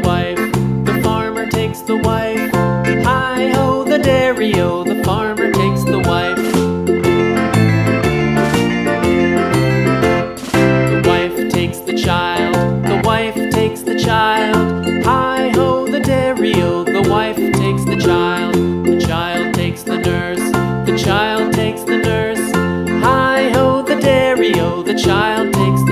wife, the farmer takes the wife. Hi-ho, the dairy-o, the farmer takes the wife. The wife takes the child, the wife takes the child. Hi-ho, the dairy-o, the wife takes the child. The child takes the nurse, the child takes the nurse. Hi-ho, the dairy-o, the child takes the